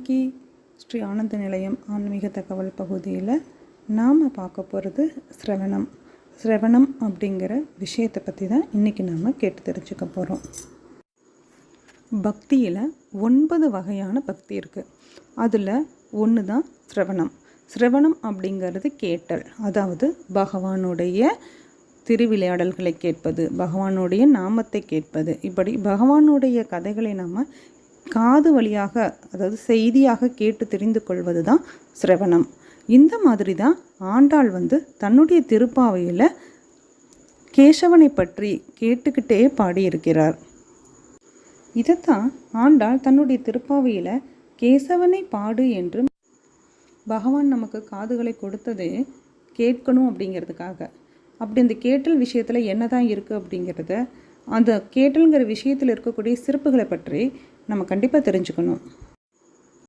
இன்றைக்கி ஸ்ரீ ஆனந்த நிலையம் ஆன்மீக தகவல் பகுதியில் நாம் பார்க்க போகிறது சிரவணம் அப்படிங்கிற விஷயத்தை பற்றி தான் இன்றைக்கி நாம் கேட்டு தெரிஞ்சுக்க போகிறோம். பக்தியில் 9 வகையான பக்தி இருக்குது. அதில் ஒன்று தான் சிரவணம் அப்படிங்கிறது கேட்டல், அதாவது பகவானுடைய திருவிளையாடல்களை கேட்பது, பகவானுடைய நாமத்தை கேட்பது. இப்படி பகவானுடைய கதைகளை நாம் காது வழியாக, அதாவது செய்தியாக கேட்டு தெரிந்து கொள்வது தான் சிரவணம். இந்த மாதிரி தான் ஆண்டாள் தன்னுடைய திருப்பாவையில் கேசவனை பற்றி கேட்டுக்கிட்டே பாடியிருக்கிறார். இதைத்தான் ஆண்டாள் தன்னுடைய திருப்பாவையில் கேசவனை பாடு என்று பகவான் நமக்கு காதுகளை கொடுத்தது கேட்கணும் அப்படிங்கிறதுக்காக. அப்படி அந்த கேட்டல் விஷயத்தில் என்ன தான் இருக்குது அப்படிங்கிறத, அந்த கேட்டல்ங்கிற விஷயத்தில் இருக்கக்கூடிய சிறப்புகளை பற்றி நம்ம கண்டிப்பாக தெரிஞ்சுக்கணும்.